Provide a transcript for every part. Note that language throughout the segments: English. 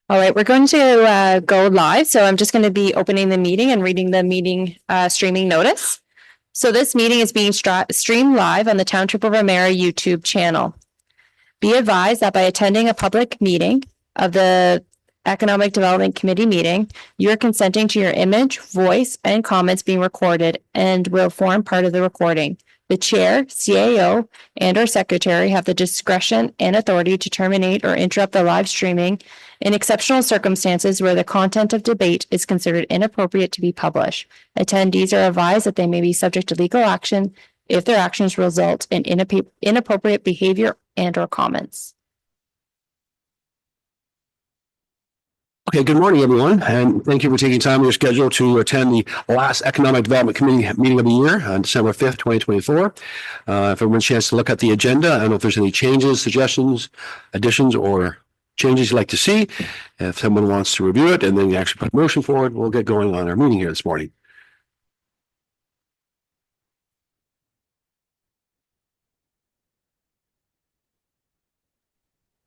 All right, we're going to go live. So I'm just going to be opening the meeting and reading the meeting streaming notice. So this meeting is being streamed live on the Township of Ramara YouTube channel. Be advised that by attending a public meeting of the Economic Development Committee meeting, you are consenting to your image, voice, and comments being recorded and will form part of the recording. The chair, CAO, and or secretary have the discretion and authority to terminate or interrupt the live streaming in exceptional circumstances where the content of debate is considered inappropriate to be published. Attendees are advised that they may be subject to legal action if their actions result in inappropriate behavior and or comments. Okay, good morning, everyone, and thank you for taking time in your schedule to attend the last Economic Development Committee meeting of the year on December 5th, 2024. If everyone's a chance to look at the agenda, I don't know if there's any changes, suggestions, additions, or changes you'd like to see. If someone wants to review it and then actually put a motion forward, we'll get going on our meeting here this morning.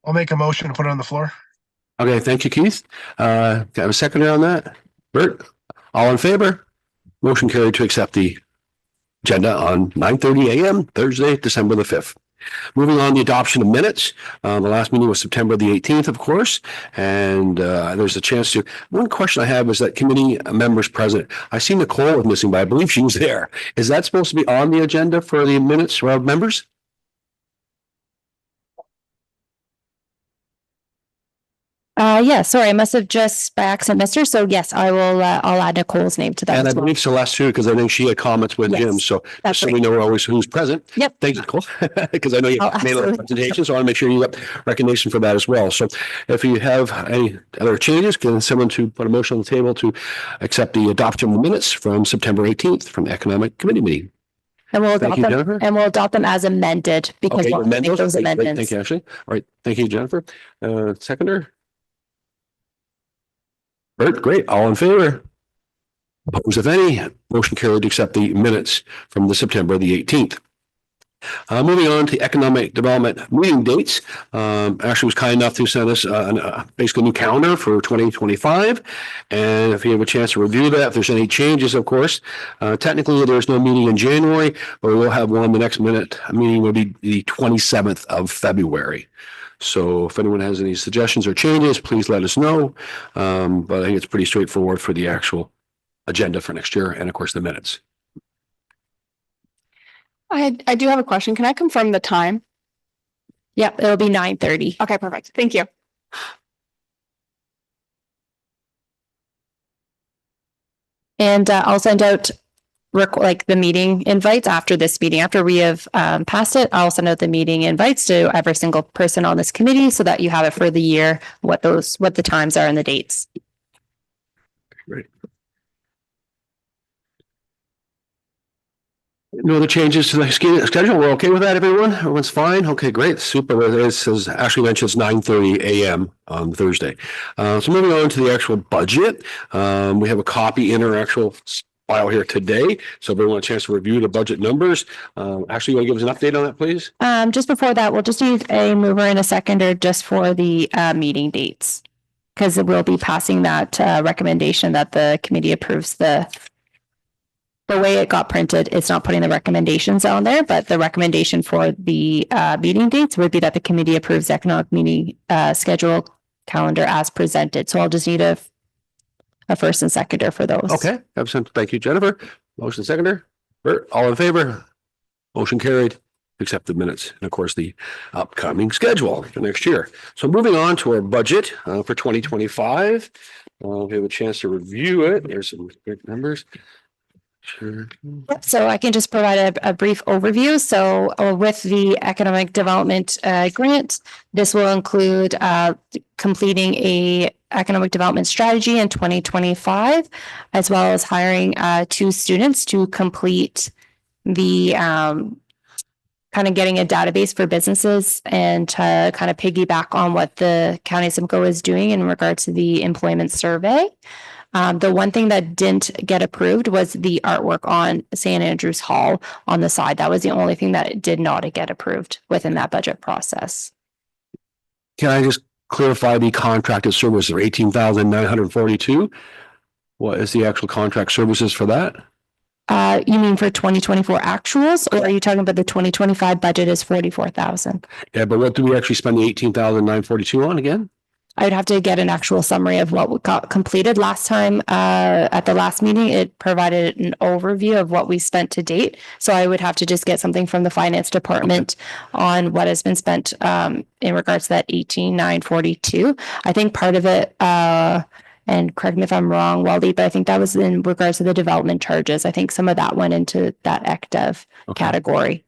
I'll make a motion to put it on the floor. Okay, thank you, Keith. Can I have a seconder on that? Bert, all in favor? Motion carried to accept the agenda on 9:30 a.m. Thursday, December the 5th. Moving on, the adoption of minutes. The last meeting was September the 18th, of course, and there's a chance to. One question I have is that committee members present. I see Nicole was missing, but I believe she was there. Is that supposed to be on the agenda for the minutes for our members? Yeah, sorry, I must have just by accident missed her. So yes, I will. I'll add Nicole's name to that. And I believe Celeste too, because I think she had comments with Jim. So just so we know always who's present. Yep. Thank you, Nicole, because I know you made a lot of presentations, so I want to make sure you got recognition for that as well. So if you have any other changes, can someone to put a motion on the table to accept the adoption of the minutes from September 18th from the Economic Committee meeting? And we'll adopt them as amended because we'll make those amendments. Thank you, Ashley. All right, thank you, Jennifer. Seconder. Bert, great. All in favor? Opposed, if any? Motion carried to accept the minutes from the September the 18th. Moving on to economic development meeting dates. Ashley was kind enough to send us basically a new calendar for 2025. And if you have a chance to review that, if there's any changes, of course, technically there's no meeting in January, but we will have one. The next meeting will be the 27th of February. So if anyone has any suggestions or changes, please let us know. But I think it's pretty straightforward for the actual agenda for next year and of course the minutes. I do have a question. Can I confirm the time? Yep, it'll be 9:30. Okay, perfect. Thank you. And I'll send out like the meeting invites after this meeting. After we have passed it, I'll send out the meeting invites to every single person on this committee so that you have it for the year, what the times are and the dates. Great. No other changes to the schedule? We're okay with that, everyone? Everyone's fine? Okay, great. Super. As Ashley mentioned, it's 9:30 a.m. on Thursday. So moving on to the actual budget. We have a copy in our actual file here today. So if everyone wants a chance to review the budget numbers. Ashley, you want to give us an update on that, please? Just before that, we'll just need a mover and a seconder just for the meeting dates, because we'll be passing that recommendation that the committee approves the way it got printed. It's not putting the recommendations on there, but the recommendation for the meeting dates would be that the committee approves the economic meeting schedule calendar as presented. So I'll just need a first and seconder for those. Okay. Thank you, Jennifer. Motion seconder. Bert, all in favor? Motion carried. Accept the minutes and of course the upcoming schedule for next year. So moving on to our budget for 2025. We have a chance to review it. There's some great numbers. Sure. So I can just provide a brief overview. So with the economic development grant, this will include completing a economic development strategy in 2025, as well as hiring 2 students to complete the kind of getting a database for businesses and to kind of piggyback on what the County Simcoe is doing in regards to the employment survey. The one thing that didn't get approved was the artwork on St. Andrew's Hall on the side. That was the only thing that did not get approved within that budget process. Can I just clarify the contracted services are 18,942. What is the actual contract services for that? You mean for 2024 actuals, or are you talking about the 2025 budget is 44,000? Yeah, but what do we actually spend the 18,942 on again? I'd have to get an actual summary of what got completed last time. At the last meeting, it provided an overview of what we spent to date. So I would have to just get something from the finance department on what has been spent in regards to that 18,942. I think part of it, and correct me if I'm wrong, Wally, but I think that was in regards to the development charges. I think some of that went into that ECDEV category.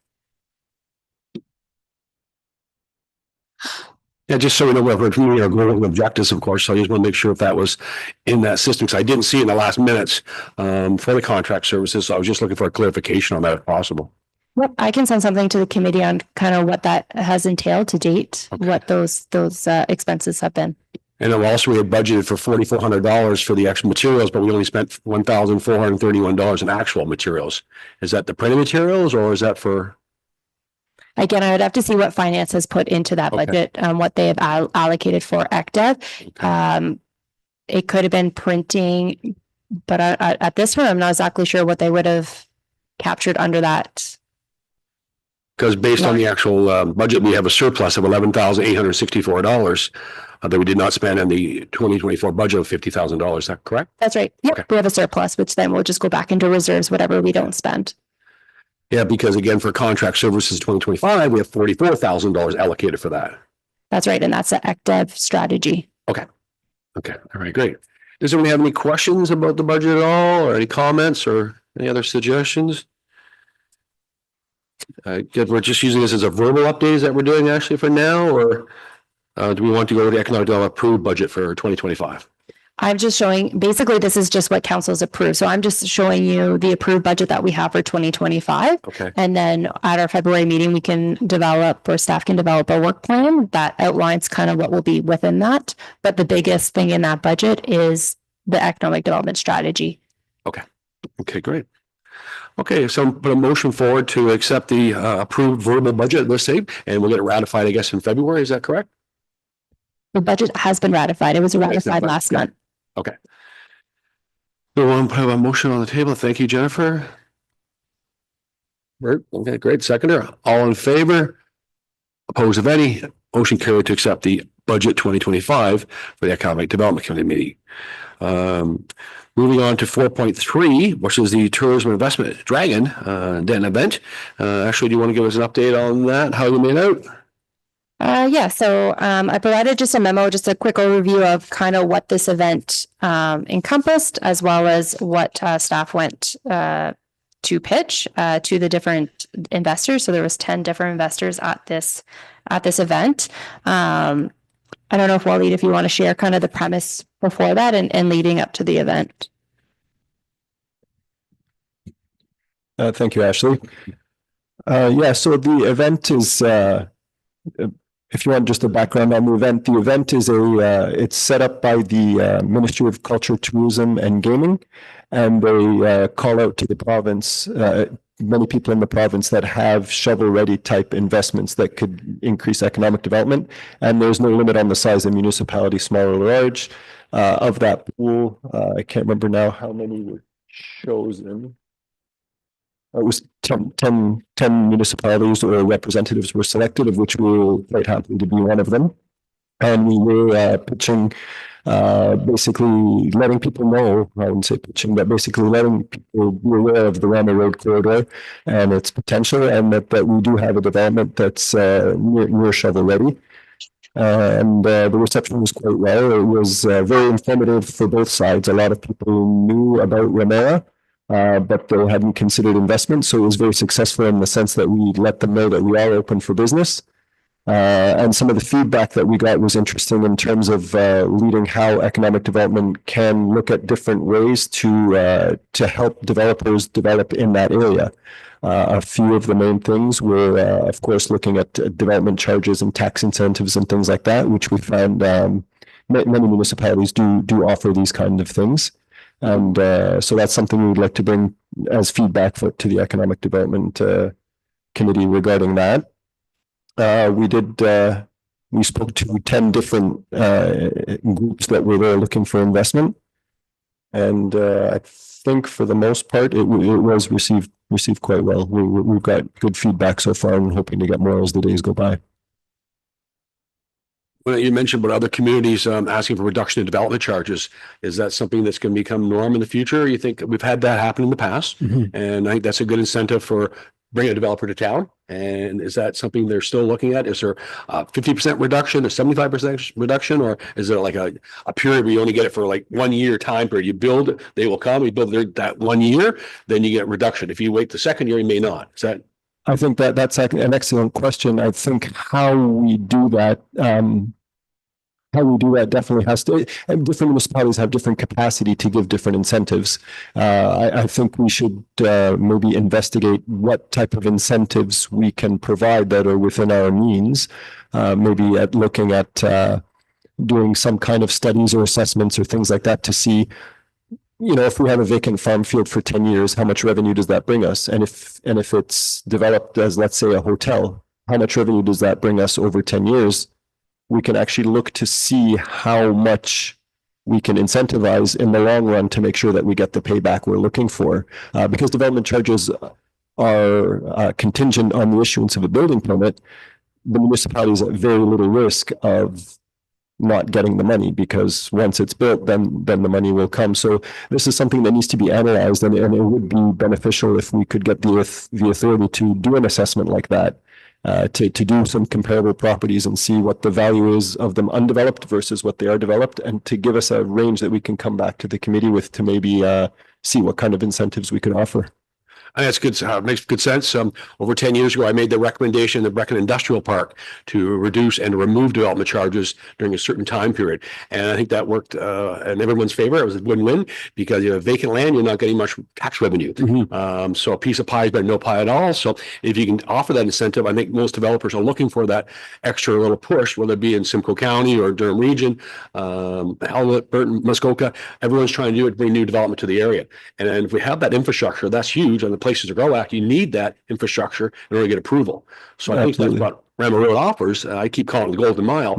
Yeah, just so we know what we're doing, our goal and objectives, of course. So I just want to make sure if that was in that system, because I didn't see in the last minutes for the contract services. So I was just looking for a clarification on that if possible. Yep, I can send something to the committee on kind of what that has entailed to date, what those expenses have been. And then also we had budgeted for $4,400 for the actual materials, but we only spent $1,431 in actual materials. Is that the printed materials or is that for? Again, I would have to see what finance has put into that budget, what they have allocated for ECDEV. It could have been printing, but at this point, I'm not exactly sure what they would have captured under that. Because based on the actual budget, we have a surplus of $11,864 that we did not spend in the 2024 budget of $50,000. Is that correct? That's right. Yep, we have a surplus, which then we'll just go back into reserves, whatever we don't spend. Yeah, because again, for contract services 2025, we have $44,000 allocated for that. That's right. And that's the ECDEV strategy. Okay. All right, great. Does anyone have any questions about the budget at all or any comments or any other suggestions? We're just using this as a verbal update. Is that we're doing actually for now, or do we want to go to the economic development approved budget for 2025? I'm just showing, basically, this is just what council's approved. So I'm just showing you the approved budget that we have for 2025. Okay. And then at our February meeting, we can develop, or staff can develop a work plan that outlines kind of what will be within that. But the biggest thing in that budget is the economic development strategy. Okay, great. Okay, so put a motion forward to accept the approved verbal budget, let's say, and we'll get it ratified, I guess, in February. Is that correct? The budget has been ratified. It was ratified last month. Okay. So we'll put a motion on the table. Thank you, Jennifer. Bert, okay, great. Seconder, all in favor? Opposed, if any? Motion carried to accept the budget 2025 for the Economic Development Committee meeting. Moving on to 4.3, which is the Tourism Investment Dragon Denton event. Ashley, do you want to give us an update on that? How you made out? So I provided just a memo, just a quick overview of kind of what this event encompassed, as well as what staff went to pitch to the different investors. So there was 10 different investors at this event. I don't know if Waleed, if you want to share kind of the premise before that and leading up to the event. Thank you, Ashley. So the event is, if you want just a background on the event is it's set up by the Ministry of Culture, Tourism and Gaming, and they call out to the province, many people in the province that have shovel-ready type investments that could increase economic development. And there's no limit on the size of municipality, small or large. Of that pool, I can't remember now how many were chosen. It was 10 municipalities or representatives were selected, of which we were quite happy to be one of them. And we were pitching, basically letting people know, I wouldn't say pitching, but basically letting people be aware of the Ramara Road corridor and its potential, and that we do have a development that's near shovel ready. And the reception was quite well. It was very informative for both sides. A lot of people knew about Ramara, but they hadn't considered investment. So it was very successful in the sense that we let them know that we are open for business. And some of the feedback that we got was interesting in terms of leading how economic development can look at different ways to help developers develop in that area. A few of the main things were, of course, looking at development charges and tax incentives and things like that, which we found many municipalities do offer these kind of things. And so that's something we would like to bring as feedback to the Economic Development Committee regarding that. We did we spoke to 10 different groups that were there looking for investment. And I think for the most part, it was received quite well. We've got good feedback so far and hoping to get more as the days go by. Well, you mentioned about other communities asking for reduction in development charges. Is that something that's going to become norm in the future? You think we've had that happen in the past? And I think that's a good incentive for bringing a developer to town. And is that something they're still looking at? Is there a 50% reduction, a 75% reduction, or is there like a period where you only get it for like 1 year time period? You build, they will come, you build that 1 year, then you get reduction. If you wait the second year, you may not. Is that? I think that's an excellent question. I think how we do that definitely has to, and different municipalities have different capacity to give different incentives. I think we should maybe investigate what type of incentives we can provide that are within our means, maybe at looking at doing some kind of studies or assessments or things like that to see, if we have a vacant farm field for 10 years, how much revenue does that bring us? And if it's developed as, let's say, a hotel, how much revenue does that bring us over 10 years? We can actually look to see how much we can incentivize in the long run to make sure that we get the payback we're looking for. Because development charges are contingent on the issuance of a building permit, the municipality is at very little risk of not getting the money, because once it's built, then the money will come. So this is something that needs to be analyzed, and it would be beneficial if we could get the authority to do an assessment like that. To do some comparable properties and see what the value is of them undeveloped versus what they are developed, and to give us a range that we can come back to the committee with to maybe see what kind of incentives we could offer. And that's good. It makes good sense. Over 10 years ago, I made the recommendation of Brecken Industrial Park to reduce and remove development charges during a certain time period. And I think that worked in everyone's favor. It was a win-win, because you have vacant land, you're not getting much tax revenue. So a piece of pie is better than no pie at all. So if you can offer that incentive, I think most developers are looking for that extra little push, whether it be in Simcoe County or Durham Region, Howlett, Burton, Muskoka. Everyone's trying to do it to bring new development to the area. And if we have that infrastructure, that's huge. And the places to grow at, you need that infrastructure in order to get approval. So I think that's what Ramara Road offers. I keep calling it the Golden Mile.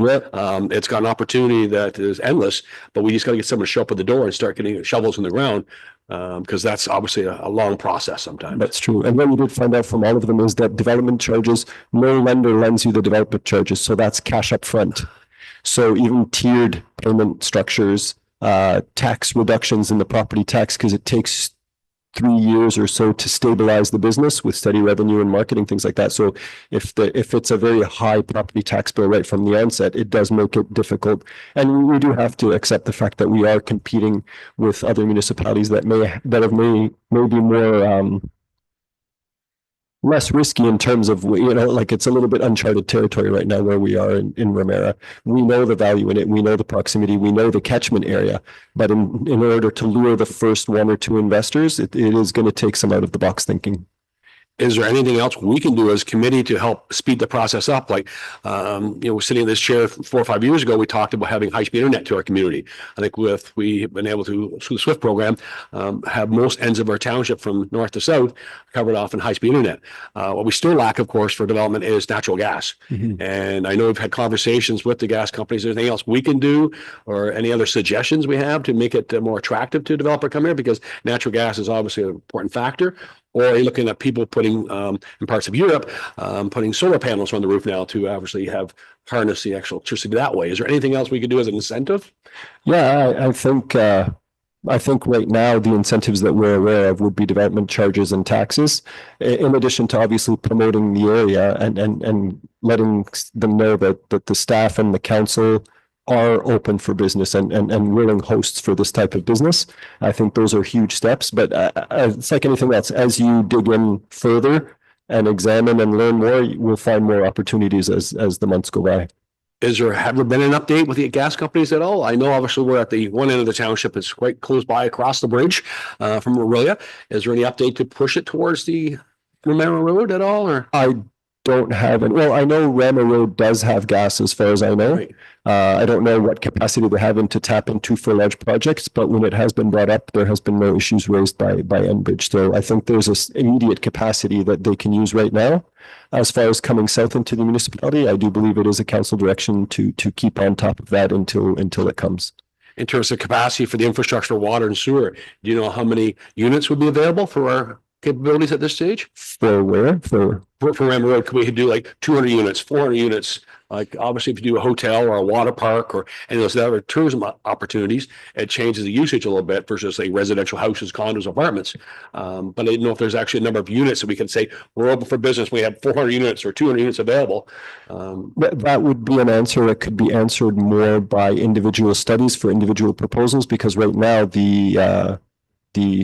It's got an opportunity that is endless, but we just got to get someone to show up at the door and start getting shovels in the ground, because that's obviously a long process sometimes. That's true. And what we did find out from all of them is that development charges, no lender lends you the development charges. So that's cash up front. So even tiered payment structures, tax reductions in the property tax, because it takes 3 years or so to stabilize the business with steady revenue and marketing, things like that. So if it's a very high property tax bill right from the onset, it does make it difficult. And we do have to accept the fact that we are competing with other municipalities that may be more less risky in terms of, like it's a little bit uncharted territory right now where we are in Ramara. We know the value in it. We know the proximity. We know the catchment area. But in order to lure the first 1 or 2 investors, it is going to take some out of the box thinking. Is there anything else we can do as a committee to help speed the process up? Like, we're sitting in this chair 4 or 5 years ago, we talked about having high-speed internet to our community. I think we've been able to, through the SWIFT program, have most ends of our township from north to south covered off in high-speed internet. What we still lack, of course, for development is natural gas. And I know we've had conversations with the gas companies. Is there anything else we can do, or any other suggestions we have to make it more attractive to a developer come here? Because natural gas is obviously an important factor. Or are you looking at people putting, in parts of Europe, putting solar panels on the roof now to obviously harness the actual electricity that way? Is there anything else we could do as an incentive? Yeah, I think right now the incentives that we're aware of would be development charges and taxes, in addition to obviously promoting the area and letting them know that the staff and the council are open for business and willing hosts for this type of business. I think those are huge steps, but it's like anything else. As you dig in further and examine and learn more, we'll find more opportunities as the months go by. Have there been an update with the gas companies at all? I know obviously we're at the one end of the township. It's quite close by across the bridge from Aurelia. Is there any update to push it towards the Ramara Road at all? Or don't have, and well, I know Rammer Road does have gas as far as I know. Right. I don't know what capacity they have to tap into for large projects, but when it has been brought up, there has been no issues raised by Enbridge. So I think there's this immediate capacity that they can use right now. As far as coming south into the municipality, I do believe it is a council direction to keep on top of that until it comes. In terms of capacity for the infrastructure, water and sewer, do you know how many units would be available for our capabilities at this stage? For where? For Rammer Road, could we do like 200 units, 400 units? Like obviously if you do a hotel or a water park or any of those other tourism opportunities, it changes the usage a little bit versus like residential houses, condos, apartments. But I didn't know if there's actually a number of units that we can say we're open for business. We have 400 units or 200 units available. that would be an answer that could be answered more by individual studies for individual proposals, because right now the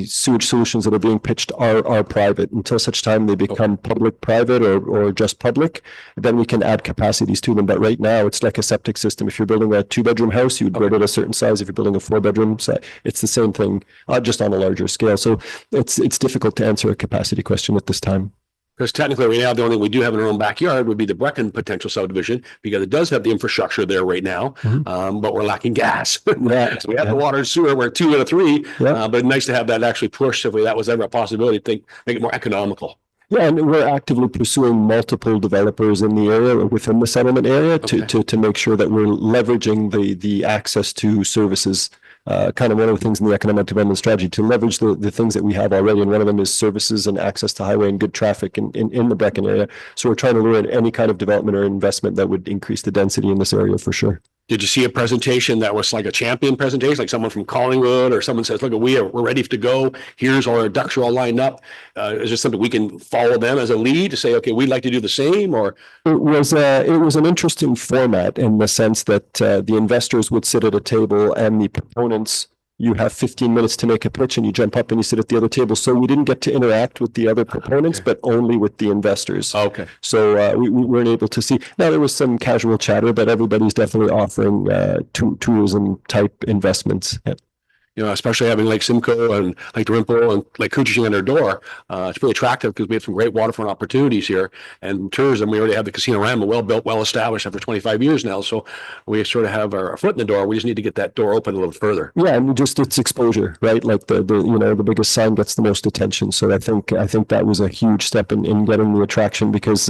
sewage solutions that are being pitched are private. Until such time they become public-private or just public, then we can add capacities to them. But right now, it's like a septic system. If you're building a 2-bedroom house, you'd build it a certain size. If you're building a 4-bedroom, it's the same thing, just on a larger scale. So it's difficult to answer a capacity question at this time. Because technically right now, the only thing we do have in our own backyard would be the Brecken potential subdivision, because it does have the infrastructure there right now, but we're lacking gas. Yeah. So we have the water and sewer, we're 2 out of 3, Yeah. but nice to have that actually pushed if that was ever a possibility, make it more economical. Yeah, and we're actively pursuing multiple developers in the area, within the settlement area, to make sure that we're leveraging the access to services. Kind of one of the things in the economic development strategy, to leverage the things that we have already. And one of them is services and access to highway and good traffic in the Brecken area. So we're trying to lure in any kind of development or investment that would increase the density in this area for sure. Did you see a presentation that was like a champion presentation, like someone from Collingwood or someone says, look, we're ready to go. Here's all our ducks are all lined up. Is this something we can follow them as a lead to say, okay, we'd like to do the same? Or it was an interesting format in the sense that the investors would sit at a table and the proponents, you have 15 minutes to make a pitch and you jump up and you sit at the other table. So we didn't get to interact with the other proponents, but only with the investors. Okay. So we weren't able to see. Now there was some casual chatter, but everybody's definitely offering tourism type investments. Yeah. You know, especially having Lake Simcoe and Lake Dalrymple and Lake Coochie on their door. It's really attractive because we have some great waterfront opportunities here. And tourism, we already have the Casino Ramah, well built, well established after 25 years now. So we sort of have our foot in the door. We just need to get that door open a little further. Yeah, and just its exposure, right? Like the biggest sign gets the most attention. So I think that was a huge step in getting the attraction, because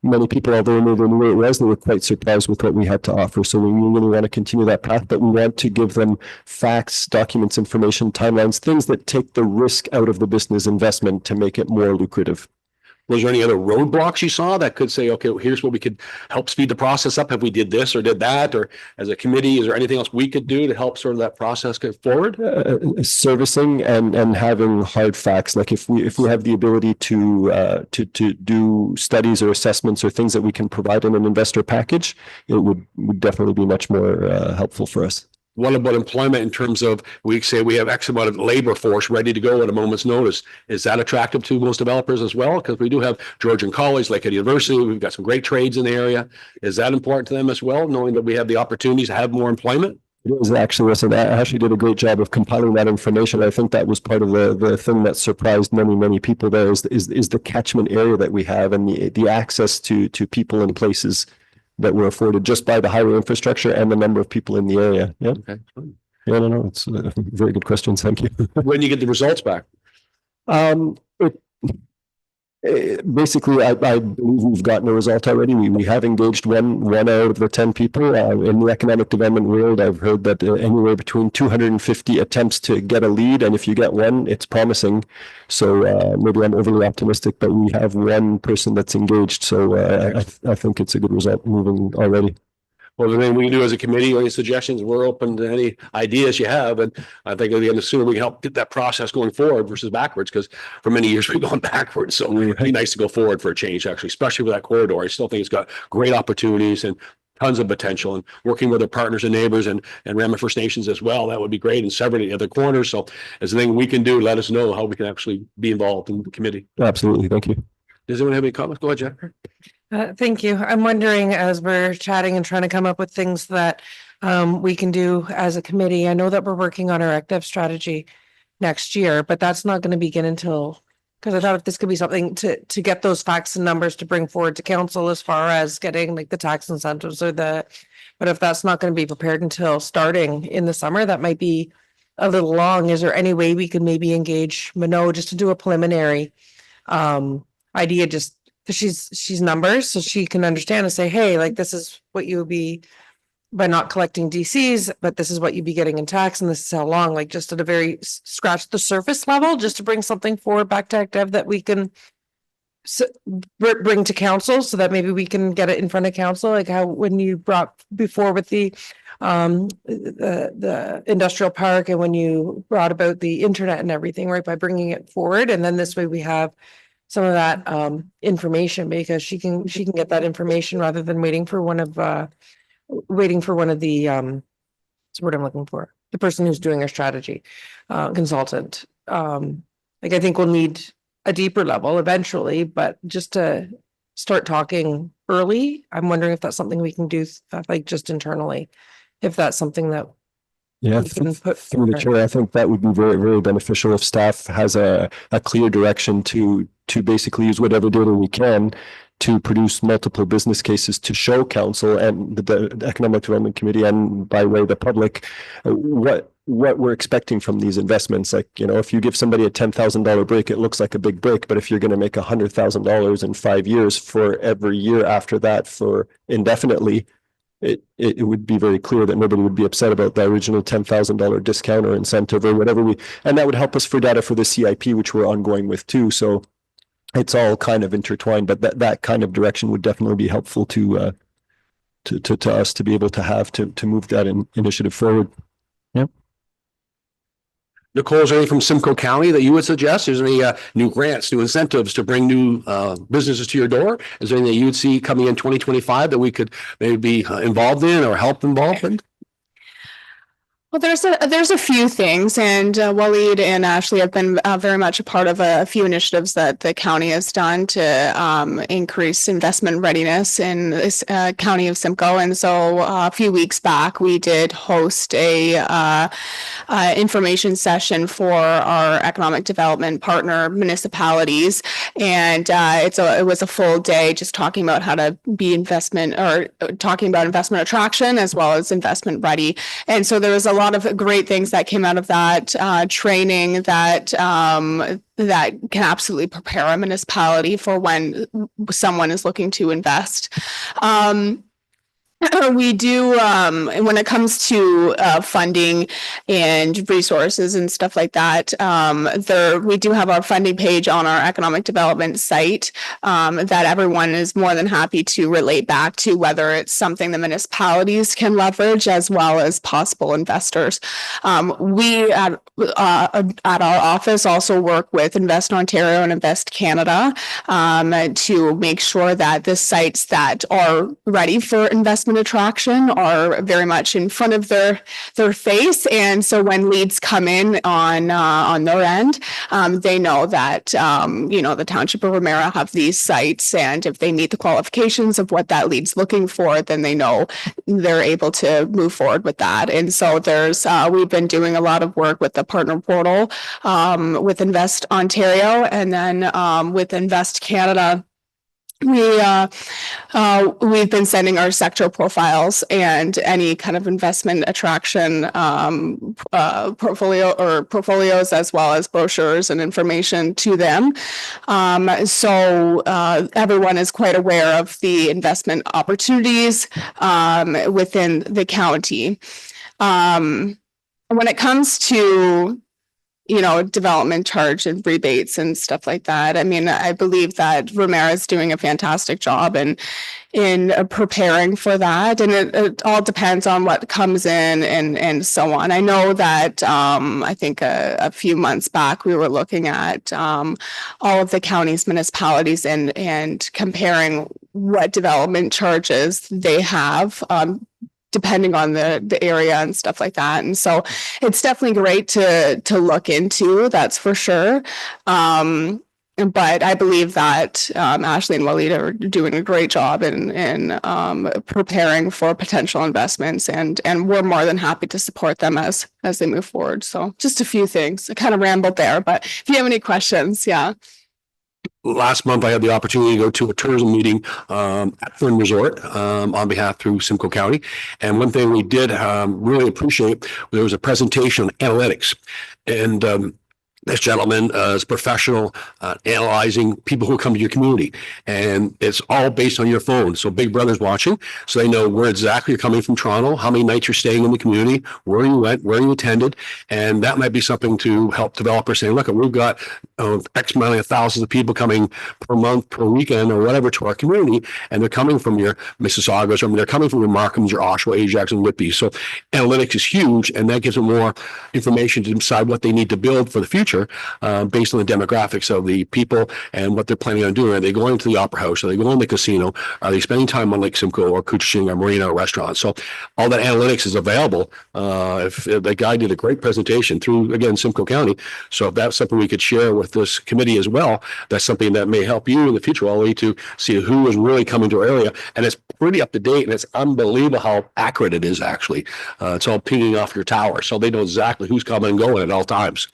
many people, although they knew it was, they were quite surprised with what we had to offer. So we really want to continue that path, but we want to give them facts, documents, information, timelines, things that take the risk out of the business investment to make it more lucrative. Was there any other roadblocks you saw that could say, okay, here's what we could help speed the process up if we did this or did that, or as a committee, is there anything else we could do to help sort of that process get forward? Servicing and having hard facts. Like if we have the ability to do studies or assessments or things that we can provide in an investor package, it would definitely be much more helpful for us. What about employment in terms of, we say we have X amount of labor force ready to go at a moment's notice? Is that attractive to most developers as well? Because we do have Georgian College, Lakehead University. We've got some great trades in the area. Is that important to them as well, knowing that we have the opportunities to have more employment? It was actually, listen, Ashley did a great job of compiling that information. I think that was part of the thing that surprised many people there is the catchment area that we have and the access to people and places that were afforded just by the highway infrastructure and the number of people in the area. Yeah. Okay. Yeah, no, it's a very good question. Thank you. When you get the results back? Basically, I believe we've gotten a result already. We have engaged one out of the 10 people. In the economic development world, I've heard that anywhere between 250 attempts to get a lead, and if you get one, it's promising. So maybe I'm overly optimistic, but we have one person that's engaged. So I think it's a good result moving already. Well, the thing we can do as a committee, any suggestions, we're open to any ideas you have. And I think again, the sooner we can help get that process going forward versus backwards, because for many years we've gone backwards. So it'd be nice to go forward for a change, actually, especially with that corridor. I still think it's got great opportunities and tons of potential, and working with our partners and neighbors and Ramah First Nations as well. That would be great, and several the other corners. So as a thing we can do, let us know how we can actually be involved in the committee. Absolutely. Thank you. Does anyone have any comments? Go ahead, Jennifer. Thank you. I'm wondering, as we're chatting and trying to come up with things that we can do as a committee. I know that we're working on our active strategy next year, but that's not going to begin until Because I thought if this could be something to get those facts and numbers to bring forward to council as far as getting like the tax incentives or but if that's not going to be prepared until starting in the summer, that might be a little long. Is there any way we could maybe engage Minot just to do a preliminary idea, just because she's numbers, so she can understand and say, hey, like this is what you would be by not collecting DCs, but this is what you'd be getting in tax, and this is how long, like just at a very scratch the surface level, just to bring something forward back to AcDev that we can bring to council, so that maybe we can get it in front of council, like how when you brought before with the industrial park, and when you brought about the internet and everything, right, by bringing it forward, and then this way we have some of that information, because she can get that information rather than waiting for one of the that's what I'm looking for, the person who's doing our strategy consultant. Like I think we'll need a deeper level eventually, but just to start talking early, I'm wondering if that's something we can do, like just internally, if that's something that Yeah, we can put through the chair, I think that would be very, very beneficial if staff has a clear direction to basically use whatever data we can to produce multiple business cases to show council and the Economic Development Committee, and by way of the public, what we're expecting from these investments. Like, you know, if you give somebody a $10,000 break, it looks like a big break, but if you're going to make $100,000 in 5 years for every year after that for indefinitely, it would be very clear that nobody would be upset about the original $10,000 discount or incentive or whatever and that would help us for data for the CIP, which we're ongoing with too. So it's all kind of intertwined, but that kind of direction would definitely be helpful to us to be able to have to move that initiative forward. Yeah. Nicole, is there anything from Simcoe County that you would suggest? Is there any new grants, new incentives to bring new businesses to your door? Is there anything that you would see coming in 2025 that we could maybe be involved in or help involved in? Well, there's a few things, and Waleed and Ashley have been very much a part of a few initiatives that the county has done to increase investment readiness in this county of Simcoe. And so a few weeks back, we did host a information session for our economic development partner municipalities, and it was a full day just talking about how to be investment attraction as well as investment ready. And so there was a lot of great things that came out of that training that can absolutely prepare a municipality for when someone is looking to invest. We do, when it comes to funding and resources and stuff like that, we do have our funding page on our economic development site that everyone is more than happy to relate back to, whether it's something the municipalities can leverage as well as possible investors. We at our office also work with Invest Ontario and Invest Canada to make sure that the sites that are ready for investment attraction are very much in front of their face, and so when leads come in on their end, they know that the Township of Ramara have these sites, and if they meet the qualifications of what that lead's looking for, then they know they're able to move forward with that. And so we've been doing a lot of work with the partner portal with Invest Ontario, and then with Invest Canada. We've been sending our sector profiles and any kind of investment attraction portfolios as well as brochures and information to them. So everyone is quite aware of the investment opportunities within the county. When it comes to development charge and rebates and stuff like that, I mean, I believe that Ramara is doing a fantastic job in preparing for that. And it all depends on what comes in and so on. I know that I think a few months back, we were looking at all of the county's municipalities and comparing what development charges they have depending on the area and stuff like that. And so it's definitely great to look into, that's for sure. But I believe that Ashley and Waleed are doing a great job in preparing for potential investments, and we're more than happy to support them as they move forward. So just a few things. I kind of rambled there, but if you have any questions, yeah. last month I had the opportunity to go to a tourism meeting at Fern Resort on behalf through Simcoe County. And one thing we did really appreciate, there was a presentation on analytics. And this gentleman is professional analyzing people who come to your community, and it's all based on your phone. So Big Brother's watching, so they know where exactly you're coming from Toronto, how many nights you're staying in the community, where you went, where you attended, and that might be something to help developers saying, look, we've got X amount of thousands of people coming per month, per weekend, or whatever to our community, and they're coming from your Mississaugas, or they're coming from your Markhams, your Oshawa, Ajax, and Whitby. So analytics is huge, and that gives them more information to decide what they need to build for the future. Based on the demographics of the people and what they're planning on doing. Are they going to the Opera House? Are they going to the casino? Are they spending time on Lake Simcoe or Couching or Marina or restaurants? So all that analytics is available. If the guy did a great presentation through, again, Simcoe County. So if that's something we could share with this committee as well, that's something that may help you in the future all the way to see who is really coming to our area. And it's pretty up to date, and it's unbelievable how accurate it is actually. It's all pinging off your tower. So they know exactly who's coming and going at all times.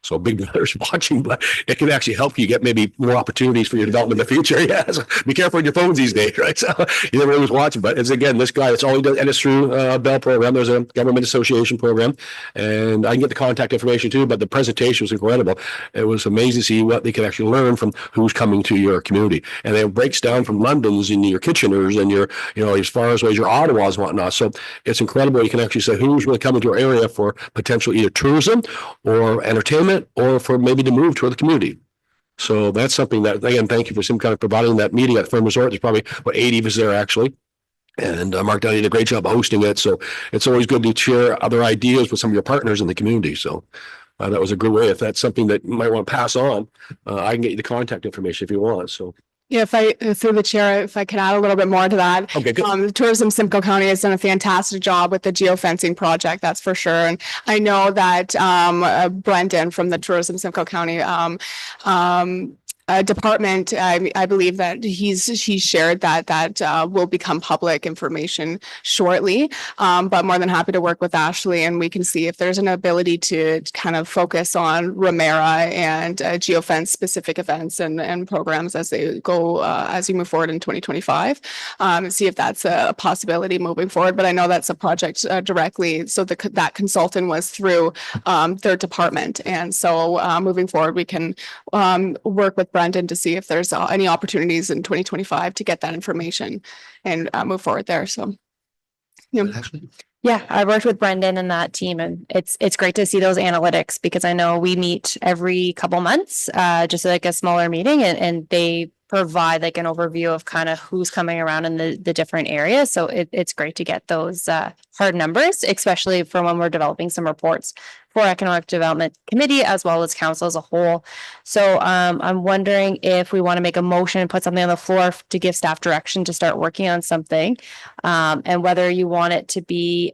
So Big Brother's watching, but it can actually help you get maybe more opportunities for your development in the future. Yeah, so be careful with your phones these days, right? So you never know who's watching, but it's, again, this guy, it's all he does, and it's through a Bell program. There's a government association program, and I can get the contact information too, but the presentation was incredible. It was amazing to see what they can actually learn from who's coming to your community. And it breaks down from London's and your Kitcheners and your, as far as your Ottawas and whatnot. So it's incredible. You can actually say who's really coming to our area for potential either tourism or entertainment, or for maybe to move to the community. So that's something that, again, thank you for some kind of providing that meeting at Fern Resort. There's probably 80 of us there actually. And Mark Downey did a great job of hosting it. So it's always good to share other ideas with some of your partners in the community. So that was a good way. If that's something that you might want to pass on, I can get you the contact information if you want. So. Yeah, through the chair, if I can add a little bit more to that. Okay, good. Tourism Simcoe County has done a fantastic job with the geofencing project, that's for sure. And I know that Brendan from the Tourism Simcoe County department, I believe that he's shared that will become public information shortly. But more than happy to work with Ashley, and we can see if there's an ability to kind of focus on Ramara and geofence specific events and programs as they go, as you move forward in 2025, and see if that's a possibility moving forward. But I know that's a project directly. So that consultant was through their department. And so moving forward, we can work with Brendan to see if there's any opportunities in 2025 to get that information and move forward there. So, Yeah, I worked with Brendan and that team, and it's great to see those analytics, because I know we meet every couple months, just like a smaller meeting, and they provide like an overview of kind of who's coming around in the different areas. So it's great to get those hard numbers, especially for when we're developing some reports for Economic Development Committee as well as council as a whole. So I'm wondering if we want to make a motion and put something on the floor to give staff direction to start working on something, and whether you want it to be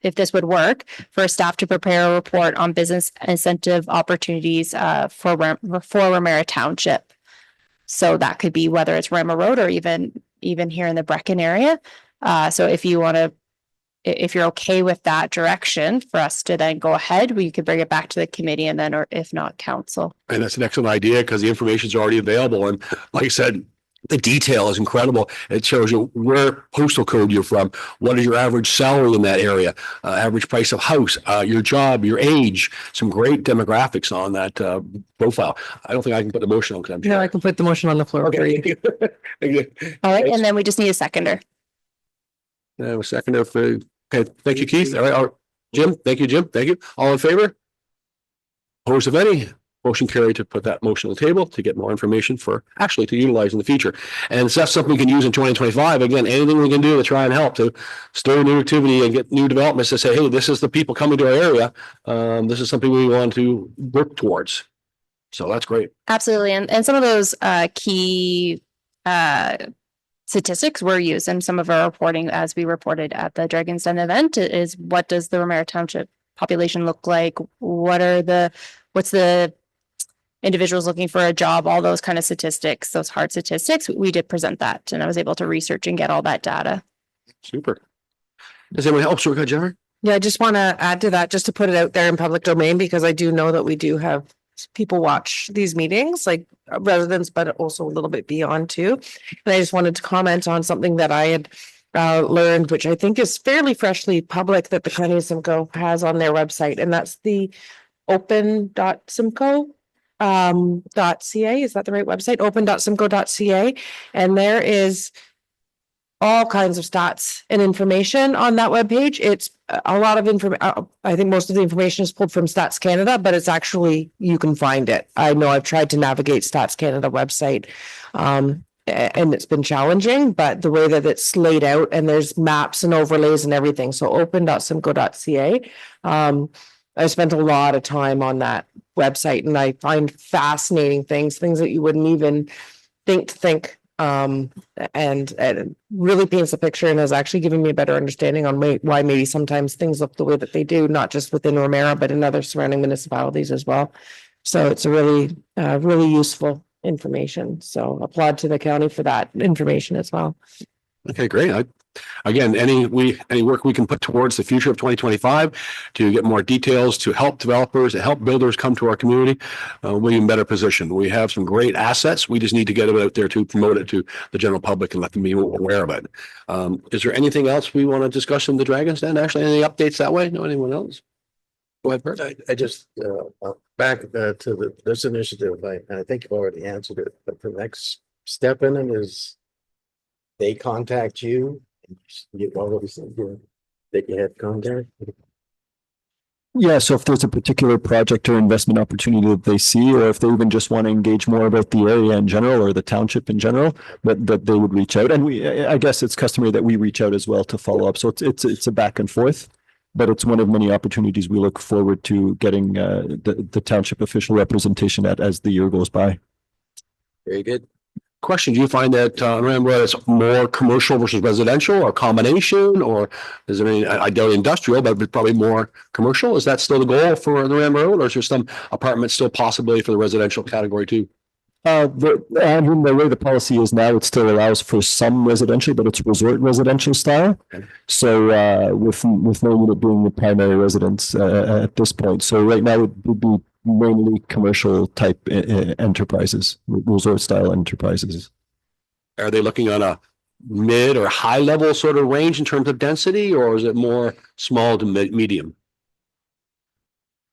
if this would work for staff to prepare a report on business incentive opportunities for Ramara Township. So that could be whether it's Ramara Road or even here in the Brecken area. So if you want to, if you're okay with that direction for us to then go ahead, we could bring it back to the committee, and then, or if not, council. And that's an excellent idea, because the information is already available. And like I said, the detail is incredible. It shows you where postal code you're from, what is your average salary in that area, average price of house, your job, your age, some great demographics on that profile. I don't think I can put the motion on, because I'm sure. No, I can put the motion on the floor for you. Okay. Thank you. All right, and then we just need a seconder. A second of, okay, thank you, Keith. All right, Jim, thank you, Jim. Thank you. All in favor? Opposed, if any? Motion carried to put that motion on the table to get more information for actually to utilize in the future. And so that's something we can use in 2025. Again, anything we can do to try and help to stir new activity and get new developments to say, hey, this is the people coming to our area. This is something we want to work towards. So that's great. Absolutely. And some of those key statistics were used in some of our reporting, as we reported at the Dragon's Den event, is what does the Ramara Township population look like? What's the individuals looking for a job, all those kind of statistics, those hard statistics. We did present that, and I was able to research and get all that data. Super. Does anyone else? Jennifer? Yeah, I just want to add to that, just to put it out there in public domain, because I do know that we do have people watch these meetings, like residents, but also a little bit beyond too. And I just wanted to comment on something that I had learned, which I think is fairly freshly public, that the County of Simcoe has on their website, and that's the open.simcoe .ca. Is that the right website? Open.simcoe.ca. And there is all kinds of stats and information on that webpage. It's a lot of information. I think most of the information is pulled from Stats Canada, but it's actually, you can find it. I know I've tried to navigate Stats Canada website, and it's been challenging, but the way that it's laid out, and there's maps and overlays and everything. So open.simcoe.ca. I spent a lot of time on that website, and I find fascinating things that you wouldn't even think to think. And it really paints a picture, and has actually given me a better understanding on why maybe sometimes things look the way that they do, not just within Ramara, but in other surrounding municipalities as well. So it's a really, really useful information. So applaud to the county for that information as well. Okay, great. Again, any work we can put towards the future of 2025 to get more details, to help developers, to help builders come to our community, we're in a better position. We have some great assets. We just need to get it out there to promote it to the general public and let them be aware of it. Is there anything else we want to discuss in the Dragon's Den? Actually, any updates that way? No, anyone else? Go ahead, Bert. I just, back to this initiative, I think you've already answered it, but the next step in it is they contact you. You've already said that you had contact. Yeah, so if there's a particular project or investment opportunity that they see, or if they even just want to engage more about the area in general or the township in general, that they would reach out. And I guess it's customary that we reach out as well to follow up. So it's a back and forth, but it's one of many opportunities we look forward to getting the township official representation at as the year goes by. Very good. Question, do you find that whether it's more commercial versus residential or combination, or is there any, I doubt industrial, but probably more commercial? Is that still the goal for the Ram Road, or is there some apartments still possibly for the residential category too? The way the policy is now, it still allows for some residential, but it's resort residential style. Okay. So with no unit being the primary residence at this point. So right now it would be mainly commercial type enterprises, resort style enterprises. Are they looking on a mid or high level sort of range in terms of density, or is it more small to medium?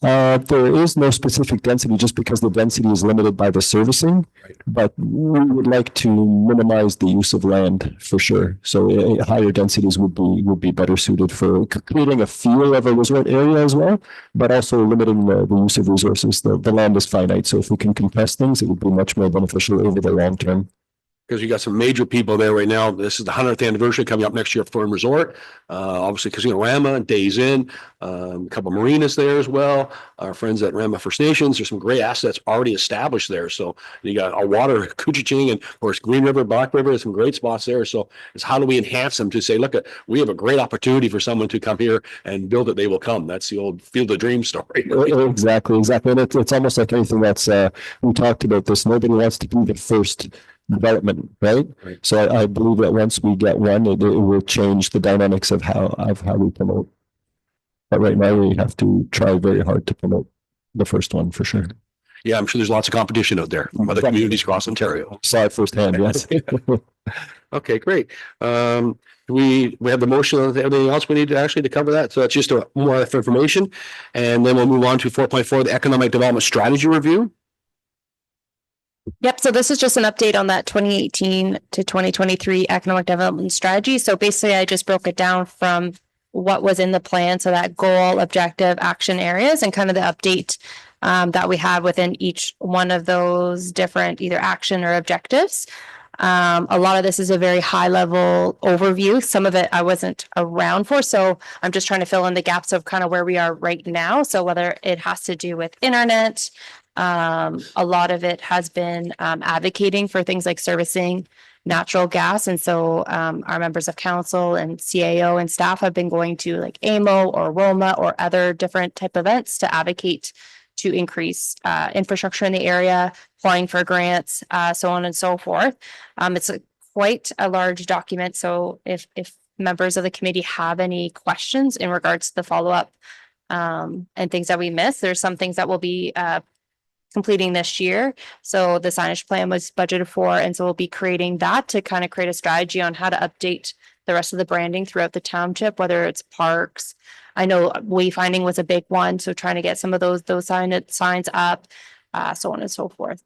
There is no specific density just because the density is limited by the servicing, Right. But we would like to minimize the use of land for sure. So higher densities would be better suited for creating a feel of a resort area as well, but also limiting the use of resources. The land is finite, so if we can compress things, it would be much more beneficial over the long term. Because you got some major people there right now. This is the 100th anniversary coming up next year for Fern Resort. Obviously Casino Rama, Days Inn, a couple of marinas there as well. Our friends at Rama First Nations, there's some great assets already established there. So you got a water, Kuchiching, and of course Green River, Black River, there's some great spots there. So it's how do we enhance them to say, look, we have a great opportunity for someone to come here and build it, they will come. That's the old Field of Dreams story. Exactly. And it's almost like anything that's, we talked about this, nobody wants to be the first development, right? So I believe that once we get one, it will change the dynamics of how we promote. But right now we have to try very hard to promote the first one for sure. Yeah, I'm sure there's lots of competition out there from other communities across Ontario. Saw it firsthand, yes. Okay, great. We have the motion on everything else we need to actually to cover that. So that's just more information. And then we'll move on to 4.4, the Economic Development Strategy Review. Yep. So this is just an update on that 2018 to 2023 economic development strategy. So basically, I just broke it down from what was in the plan. So that goal, objective, action areas, and kind of the update that we have within each one of those different either action or objectives. A lot of this is a very high level overview. Some of it I wasn't around for. So I'm just trying to fill in the gaps of kind of where we are right now. So whether it has to do with internet, a lot of it has been advocating for things like servicing natural gas. And so our members of council and CAO and staff have been going to like AMO or Roma or other different type events to advocate to increase infrastructure in the area, applying for grants, so on and so forth. It's quite a large document. So if members of the committee have any questions in regards to the follow-up and things that we missed, there's some things that will be completing this year. So the signage plan was budgeted for, and so we'll be creating that to kind of create a strategy on how to update the rest of the branding throughout the township, whether it's parks. I know wayfinding was a big one, so trying to get some of those signs up, so on and so forth.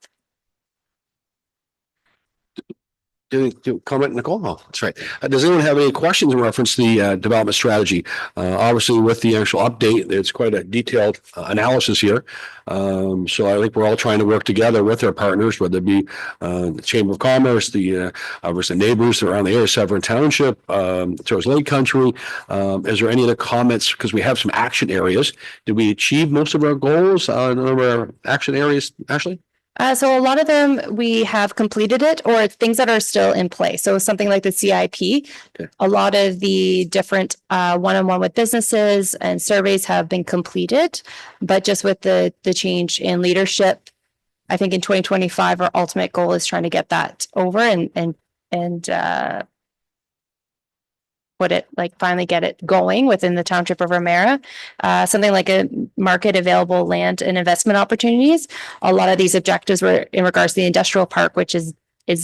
Do comment, Nicole? Oh, that's right. Does anyone have any questions in reference to the development strategy? Obviously, with the actual update, it's quite a detailed analysis here. So I think we're all trying to work together with our partners, whether it be the Chamber of Commerce, the obviously neighbors around the area, Severn Township, towards Lake Country. Is there any other comments? Because we have some action areas. Did we achieve most of our goals on our action areas, Ashley? So a lot of them, we have completed it, or it's things that are still in place. So something like the CIP, Okay. A lot of the different one-on-one with businesses and surveys have been completed. But just with the change in leadership, I think in 2025, our ultimate goal is trying to get that over and finally get it going within the Township of Ramara. Something like a market available land and investment opportunities. A lot of these objectives were in regards to the industrial park, which is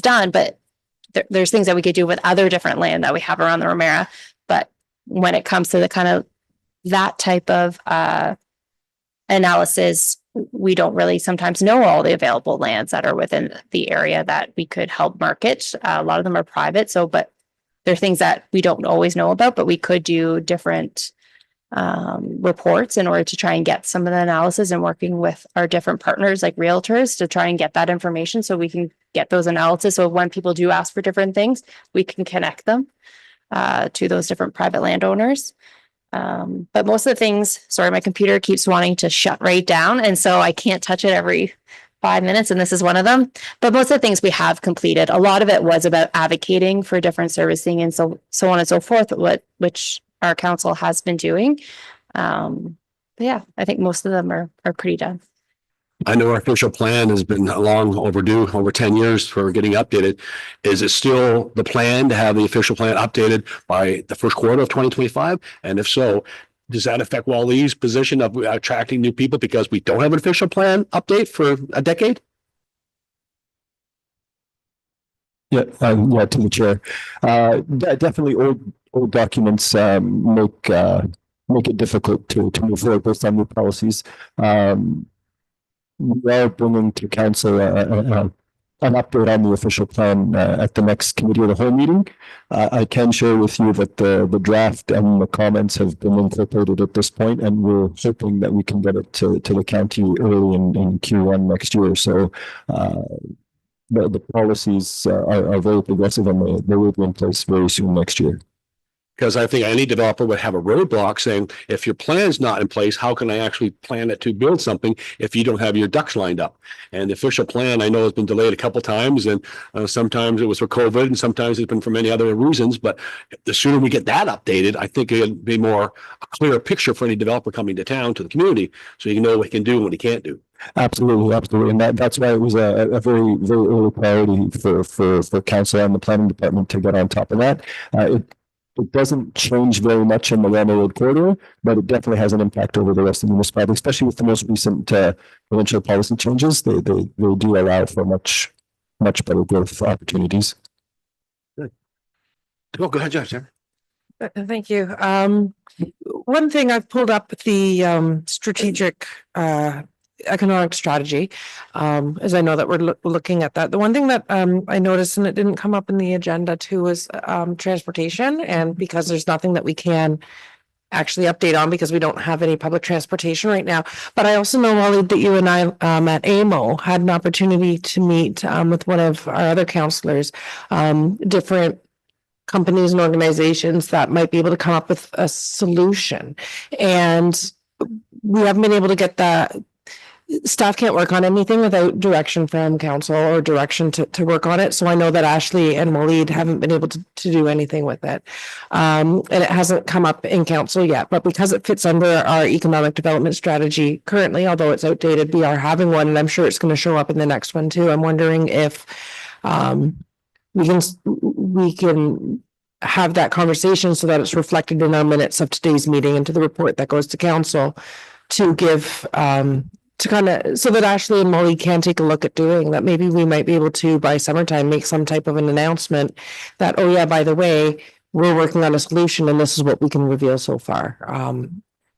done, but there's things that we could do with other different land that we have around the Ramara. But when it comes to the kind of that type of analysis, we don't really sometimes know all the available lands that are within the area that we could help market. A lot of them are private, but there are things that we don't always know about, but we could do different reports in order to try and get some of the analysis, and working with our different partners like realtors to try and get that information so we can get those analysis. So when people do ask for different things, we can connect them to those different private landowners. But most of the things, sorry, my computer keeps wanting to shut right down, and so I can't touch it every 5 minutes, and this is one of them. But most of the things we have completed. A lot of it was about advocating for different servicing and so on and so forth, which our council has been doing. But yeah, I think most of them are pretty done. I know our official plan has been long overdue, over 10 years for getting updated. Is it still the plan to have the official plan updated by the first quarter of 2025? And if so, does that affect Wally's position of attracting new people because we don't have an official plan update for a decade? Yeah, to the chair. Definitely old documents make it difficult to move forward based on new policies. We are bringing to council an update on the official plan at the next committee of the whole meeting. I can share with you that the draft and the comments have been incorporated at this point, and we're hoping that we can get it to the county early in Q1 next year. So the policies are very progressive, and they will be in place very soon next year. Because I think any developer would have a roadblock saying, if your plan's not in place, how can I actually plan it to build something if you don't have your ducks lined up? And the official plan, I know, has been delayed a couple of times, and sometimes it was for COVID, and sometimes it's been for many other reasons. But the sooner we get that updated, I think it'll be a clearer picture for any developer coming to town, to the community, so you know what he can do and what he can't do. Absolutely. And that's why it was a very, very early priority for council and the planning department to get on top of that. It doesn't change very much in the Ramara Road corridor, but it definitely has an impact over the rest of the municipality, especially with the most recent provincial policy changes. They do allow for much better growth opportunities. Good. Go ahead, Josh. Thank you. One thing, I've pulled up the strategic economic strategy, as I know that we're looking at that. The one thing that I noticed, and it didn't come up in the agenda too, was transportation. And because there's nothing that we can actually update on because we don't have any public transportation right now. But I also know, Wally, that you and I at AMO had an opportunity to meet with one of our other counselors, different companies and organizations that might be able to come up with a solution. And we haven't been able to get that. Staff can't work on anything without direction from council or direction to work on it. So I know that Ashley and Waleed haven't been able to do anything with it. And it hasn't come up in council yet, but because it fits under our economic development strategy currently, although it's outdated, we are having one, and I'm sure it's going to show up in the next one too. I'm wondering if we can have that conversation so that it's reflected in our minutes of today's meeting and to the report that goes to council to give to kind of, so that Ashley and Molly can take a look at doing that. Maybe we might be able to, by summertime, make some type of an announcement that, oh yeah, by the way, we're working on a solution and this is what we can reveal so far.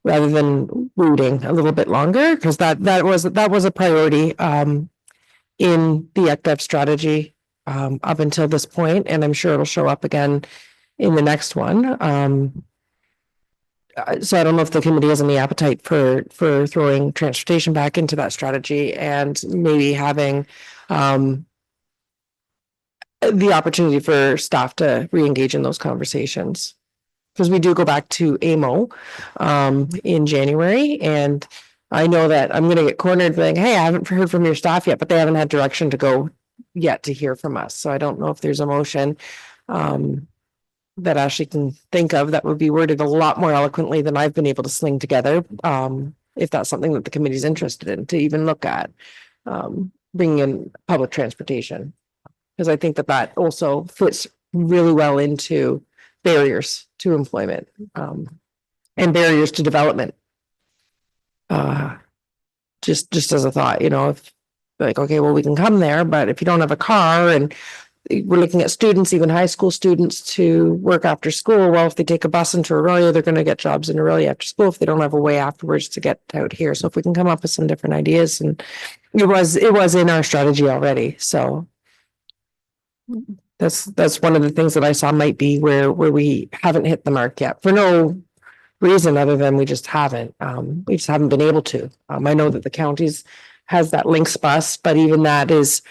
Rather than waiting a little bit longer, because that was a priority in the ECDEV strategy up until this point, and I'm sure it'll show up again in the next one. So I don't know if the committee has any appetite for throwing transportation back into that strategy and maybe having the opportunity for staff to re-engage in those conversations. Because we do go back to AMO in January, and I know that I'm going to get cornered saying, hey, I haven't heard from your staff yet, but they haven't had direction to go yet to hear from us. So I don't know if there's a motion that Ashley can think of that would be worded a lot more eloquently than I've been able to sling together. If that's something that the committee is interested in to even look at, bringing in public transportation. Because I think that also fits really well into barriers to employment and barriers to development. Just as a thought, if like, okay, well, we can come there, but if you don't have a car, and we're looking at students, even high school students, to work after school. Well, if they take a bus into Aurelia, they're going to get jobs in Aurelia after school if they don't have a way afterwards to get out here. So if we can come up with some different ideas, and it was in our strategy already. So that's one of the things that I saw might be where we haven't hit the mark yet for no reason other than we just haven't been able to. I know that the counties has that Lynx bus, but even that is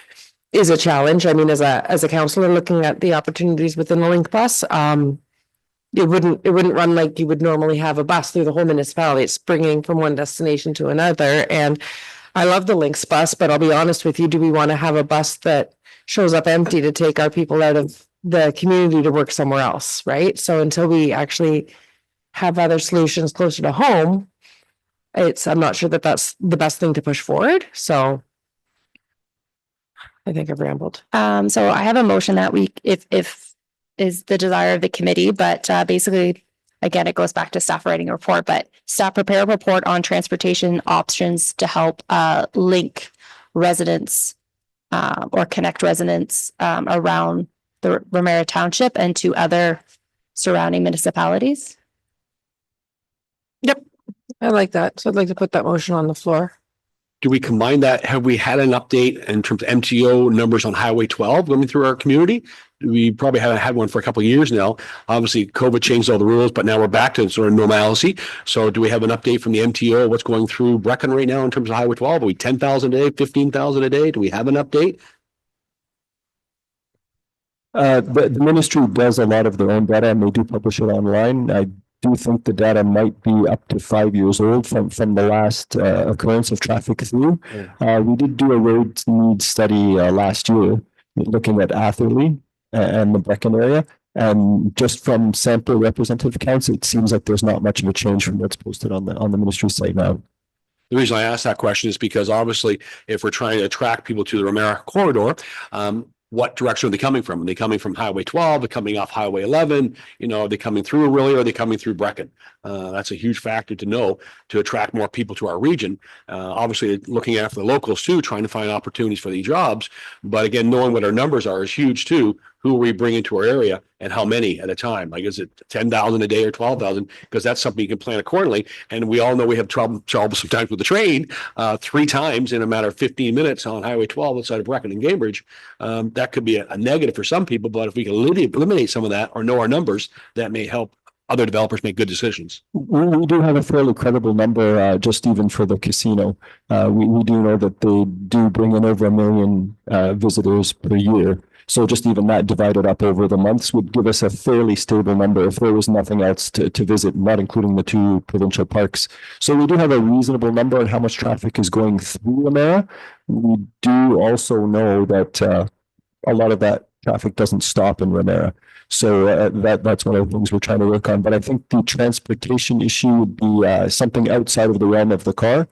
a challenge. I mean, as a counselor looking at the opportunities within the Link bus, it wouldn't run like you would normally have a bus through the whole municipality. It's bringing from one destination to another. And I love the Lynx bus, but I'll be honest with you, do we want to have a bus that shows up empty to take our people out of the community to work somewhere else, right? So until we actually have other solutions closer to home, I'm not sure that that's the best thing to push forward. So I think I've rambled. So I have a motion that if is the desire of the committee, but basically, again, it goes back to staff writing a report, but staff prepare a report on transportation options to help link residents or connect residents around the Ramara Township and to other surrounding municipalities. Yep, I like that. So I'd like to put that motion on the floor. Do we combine that? Have we had an update in terms of MTO numbers on Highway 12 going through our community? We probably haven't had one for a couple of years now. Obviously, COVID changed all the rules, but now we're back to sort of normalcy. So do we have an update from the MTO? What's going through Brecken right now in terms of Highway 12? Are we 10,000 a day, 15,000 a day? Do we have an update? The ministry does a lot of their own data and they do publish it online. I do think the data might be up to 5 years old from the last occurrence of traffic through. We did do a road needs study last year looking at Atherley and the Brecken area. And just from sample representative counts, it seems like there's not much of a change from what's posted on the ministry site now. The reason I asked that question is because obviously if we're trying to attract people to the Ramara corridor, what direction are they coming from? Are they coming from Highway 12? They're coming off Highway 11? Are they coming through Aurelia or are they coming through Brecken? That's a huge factor to know to attract more people to our region. Obviously, looking after the locals too, trying to find opportunities for these jobs. But again, knowing what our numbers are is huge too. Who are we bringing to our area and how many at a time? Like, is it 10,000 a day or 12,000? Because that's something you can plan accordingly. And we all know we have trouble sometimes with the train 3 times in a matter of 15 minutes on Highway 12 outside of Brecken and Cambridge. That could be a negative for some people, but if we can eliminate some of that or know our numbers, that may help other developers make good decisions. We do have a fairly credible number, just even for the casino. We do know that they do bring in over 1 million visitors per year. So just even that divided up over the months would give us a fairly stable number if there was nothing else to visit, not including the 2 provincial parks. So we do have a reasonable number on how much traffic is going through Ramara. We do also know that a lot of that traffic doesn't stop in Ramara. So that's one of the things we're trying to work on. But I think the transportation issue would be something outside of the realm of the car.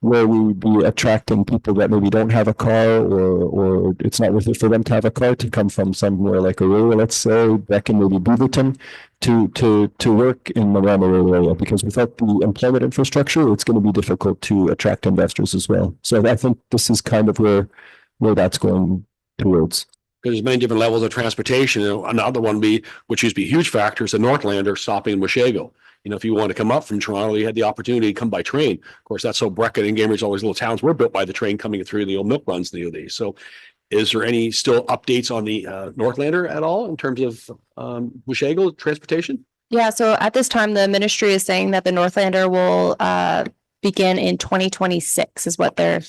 where we would be attracting people that maybe don't have a car, or it's not worth it for them to have a car to come from somewhere like Aurora, let's say, Brecken, maybe Beaverton, to work in the Ramara area, because without the employment infrastructure, it's going to be difficult to attract investors as well. So I think this is kind of where that's going towards. Because there's many different levels of transportation. Another one which used to be a huge factor, is the Northlander stopping in Washego. If you want to come up from Toronto, you had the opportunity to come by train. Of course, that's so Brecken and Cambridge, all these little towns were built by the train coming through the old milk runs the old days. So is there any still updates on the Northlander at all in terms of Washego transportation? Yeah, so at this time, the ministry is saying that the Northlander will begin in 2026 is what they're,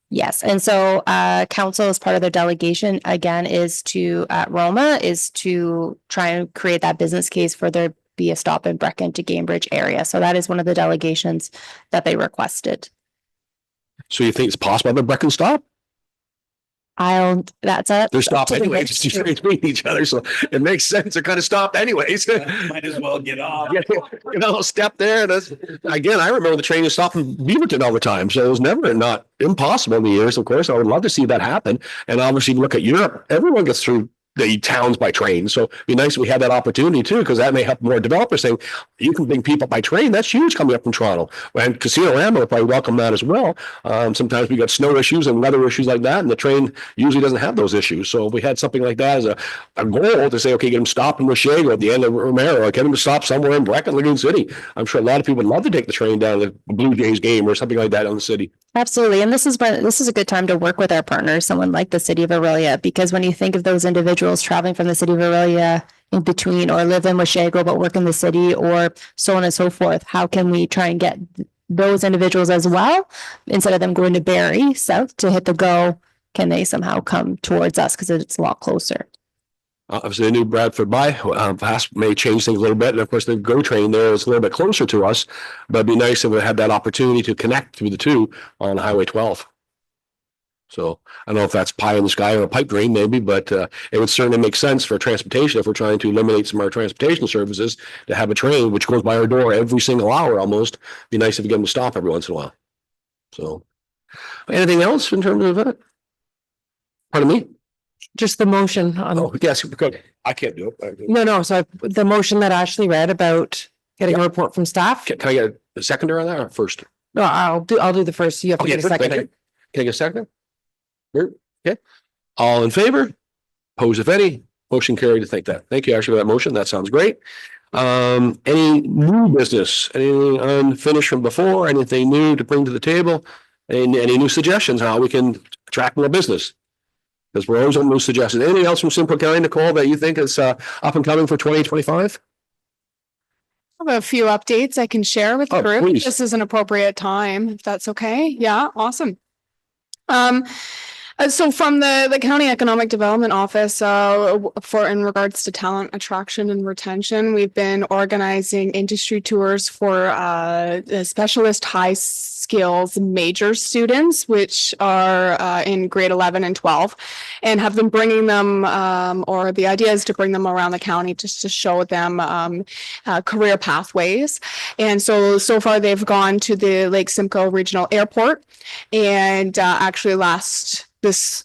yes. And so council, as part of their delegation, again, is to, at Roma, is to try and create that business case for there be a stop in Brecken to Cambridge area. So that is one of the delegations that they requested. So you think it's possible that Brecken stop? That's it. They're stopped anyways. It's two trains meeting each other, so it makes sense. They're kind of stopped anyways. Might as well get off. Step there. Again, I remember the train was stopping Beaverton all the time, so it was never not impossible in the years. Of course, I would love to see that happen. And obviously, look at Europe. Everyone gets through the towns by train. So it'd be nice if we had that opportunity too, because that may help more developers saying, you can bring people by train. That's huge coming up from Toronto. And Casino Rambo will probably welcome that as well. Sometimes we got snow issues and weather issues like that, and the train usually doesn't have those issues. So if we had something like that as a goal to say, okay, get them stopped in Washego at the end of Ramara, or get them to stop somewhere in Brecken, Lagoon City. I'm sure a lot of people would love to take the train down to the Blue Jays game or something like that in the city. Absolutely. And this is a good time to work with our partners, someone like the city of Aurelia, because when you think of those individuals traveling from the city of Aurelia in between, or live in Washego but work in the city, or so on and so forth, how can we try and get those individuals as well, instead of them going to Barrie south to hit the GO, can they somehow come towards us because it's a lot closer? Obviously, the new Bradford pass may change things a little bit. And of course, the GO train there is a little bit closer to us, but it'd be nice if we had that opportunity to connect through the two on Highway 12. So I don't know if that's pie in the sky or a pipe dream maybe, but it would certainly make sense for transportation if we're trying to eliminate some of our transportation services to have a train which goes by our door every single hour almost. It'd be nice if we get them to stop every once in a while. So anything else in terms of that? Pardon me? Just the motion on. Oh, yes, because I can't do it. No. So the motion that Ashley read about getting a report from staff. Can I get a seconder on that or first? No, I'll do the first. You have to get a second. Can I get a seconder? Okay. All in favor? Opposed, if any? Motion carried to think that. Thank you, Ashley, for that motion. That sounds great. Any new business? Anything unfinished from before? Anything new to bring to the table? Any new suggestions on how we can attract more business? Because we're always on those suggestions. Anything else from Simcoe County, Nicole, that you think is up and coming for 2025? I have a few updates I can share with the group. Please. This is an appropriate time, if that's okay. Yeah, awesome. So from the County Economic Development Office, in regards to talent attraction and retention, we've been organizing industry tours for specialist high skills major students, which are in grade 11 and 12, and have been bringing them, or the idea is to bring them around the county just to show them career pathways. And so far they've gone to the Lake Simcoe Regional Airport, and actually this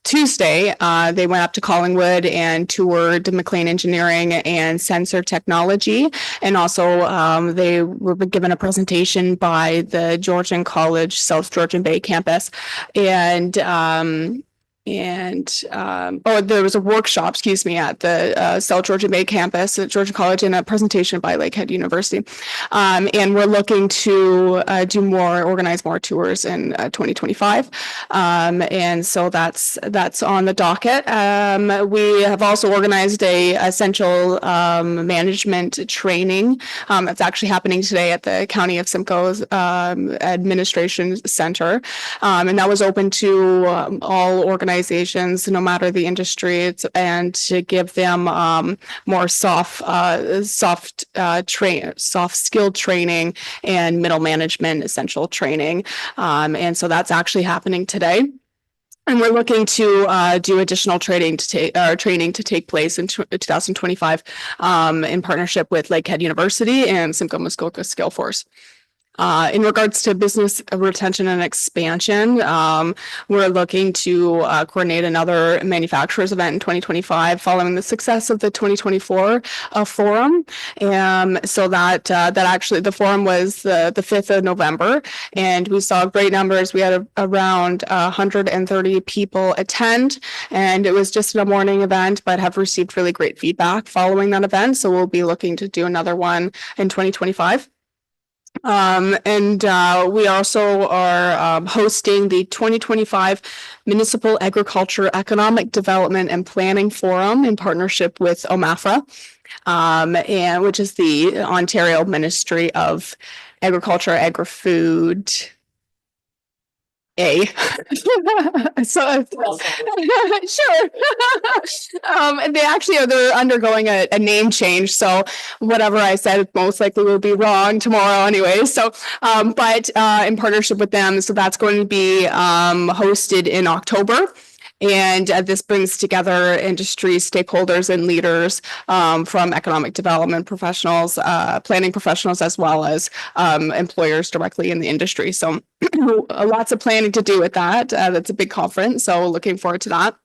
Tuesday, they went up to Collingwood and toured McLean Engineering and Sensor Technology. And also they were given a presentation by the Georgian College South Georgian Bay campus. And there was a workshop, at the South Georgian Bay campus at Georgian College, and a presentation by Lakehead University. And we're looking to organize more tours in 2025. And so that's on the docket. We have also organized a essential management training. It's actually happening today at the County of Simcoe's Administration Center. And that was open to all organizations, no matter the industry, and to give them more soft skill training and middle management essential training. And so that's actually happening today. And we're looking to do additional training to take place in 2025 in partnership with Lakehead University and Simcoe Muskoka Skillforce. In regards to business retention and expansion, we're looking to coordinate another manufacturers event in 2025 following the success of the 2024 forum. So that actually the forum was the 5th of November, and we saw great numbers. We had around 130 people attend, and it was just a morning event, but have received really great feedback following that event. So we'll be looking to do another one in 2025. We also are hosting the 2025 Municipal Agriculture Economic Development and Planning Forum in partnership with OMAFRA, and which is the Ontario Ministry of Agriculture, Agri-Food, so sure. They're undergoing a name change, so whatever I said most likely will be wrong tomorrow anyway. So but in partnership with them, so that's going to be hosted in October. And this brings together industry stakeholders and leaders from economic development professionals, planning professionals, as well as employers directly in the industry. So lots of planning to do with that. That's a big conference, so looking forward to that.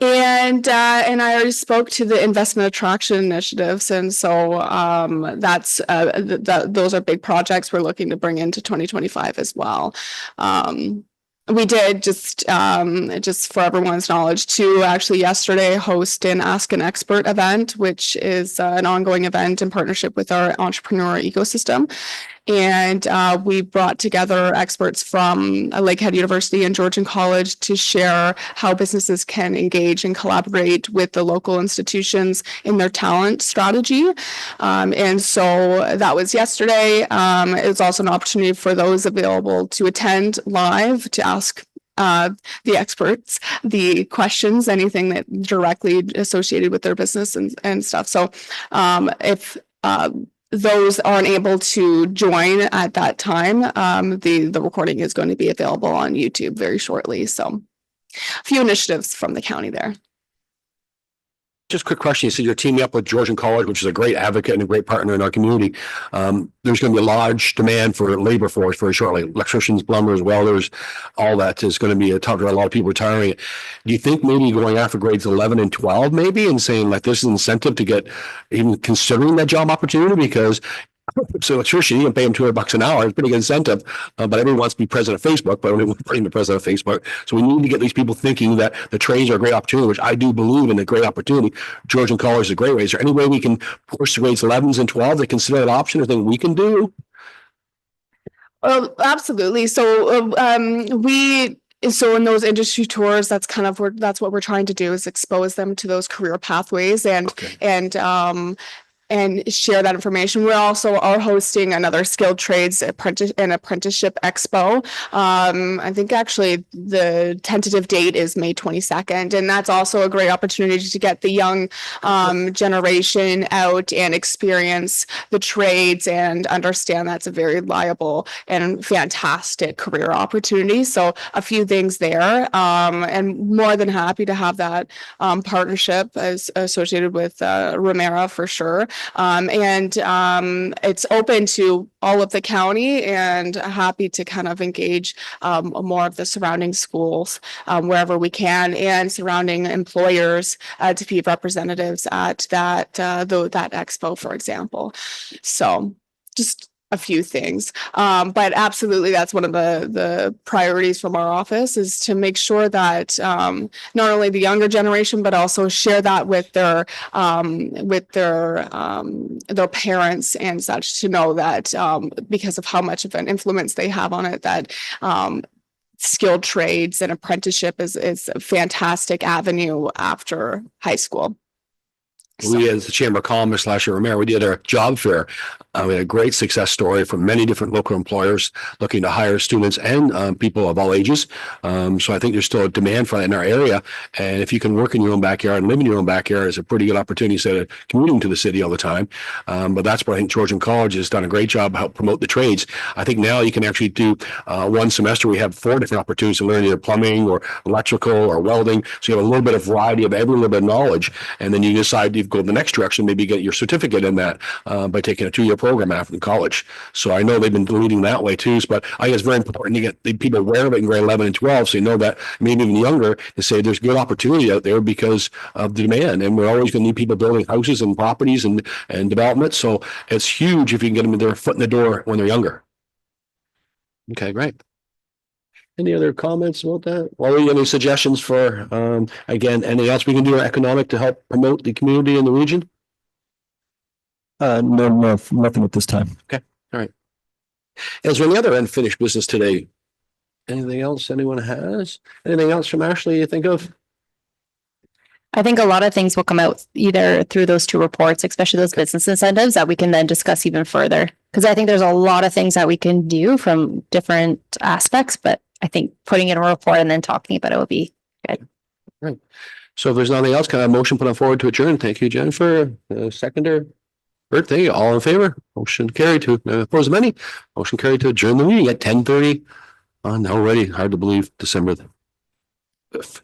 And I already spoke to the investment attraction initiatives, and so that's those are big projects we're looking to bring into 2025 as well. We did just for everyone's knowledge to actually yesterday host an Ask an Expert event, which is an ongoing event in partnership with our entrepreneur ecosystem. And we brought together experts from Lakehead University and Georgian College to share how businesses can engage and collaborate with the local institutions in their talent strategy. And so that was yesterday. It's also an opportunity for those available to attend live to ask the experts the questions, anything that directly associated with their business and stuff. So if those aren't able to join at that time, the recording is going to be available on YouTube very shortly. So a few initiatives from the county there. Just a quick question. You said you're teaming up with Georgian College, which is a great advocate and a great partner in our community. There's going to be a large demand for labor force very shortly. Electricians, plumbers, welders, all that is going to be a tough for a lot of people retiring. Do you think maybe going after grades 11 and 12 maybe and saying like this is an incentive to get even considering that job opportunity? Because so electrician, you can pay them $200 an hour. It's a pretty good incentive, but everyone wants to be president of Facebook, but only the president of Facebook. So we need to get these people thinking that the trades are a great opportunity, which I do believe in a great opportunity. Georgian College is a great way. Is there any way we can push the grades 11s and 12s to consider an option or thing we can do? Well, absolutely. So so in those industry tours, that's kind of that's what we're trying to do, is expose them to those career pathways and share that information. We also are hosting another skilled trades apprenticeship expo. I think actually the tentative date is May 22nd, and that's also a great opportunity to get the young generation out and experience the trades and understand that's a very liable and fantastic career opportunity. So a few things there, and more than happy to have that partnership as associated with Ramara for sure. It's open to all of the county, and happy to kind of engage more of the surrounding schools wherever we can, and surrounding employers to be representatives at that expo, for example. So just a few things, but absolutely that's one of the priorities from our office, is to make sure that not only the younger generation but also share that with their parents and such, to know that because of how much of an influence they have on it, that skilled trades and apprenticeship is a fantastic avenue after high school. We, as the Chamber of Commerce last year, Ramara, we did our job fair. We had a great success story from many different local employers looking to hire students and people of all ages. So I think there's still a demand for that in our area. And if you can work in your own backyard and live in your own backyard, it's a pretty good opportunity instead of commuting to the city all the time. But that's where I think Georgian College has done a great job to help promote the trades. I think now you can actually do one semester. We have 4 different opportunities to learn either plumbing or electrical or welding. So you have a little bit of variety of every little bit of knowledge. And then you decide if go the next direction, maybe get your certificate in that by taking a 2-year program after college. So I know they've been leading that way too, but I think it's very important to get the people aware of it in grade 11 and 12. So you know that maybe even younger to say there's good opportunity out there because of the demand. And we're always going to need people building houses and properties and development. So it's huge if you can get them their foot in the door when they're younger. Okay, great. Any other comments about that? Well, any suggestions for, again, anything else we can do economic to help promote the community in the region? No, nothing at this time. Is there any other unfinished business today? Anything else anyone has? Anything else from Ashley you think of? I think a lot of things will come out either through those 2 reports, especially those business incentives that we can then discuss even further. Because I think there's a lot of things that we can do from different aspects, but I think putting in a report and then talking about it will be good. Right. So if there's nothing else, can I have a motion put on forward to adjourn? Thank you, Jennifer. Seconder. Bert, thank you. All in favor? Motion carried to oppose many. Motion carried to adjourn the meeting at 10:30 on already hard to believe December the 5th.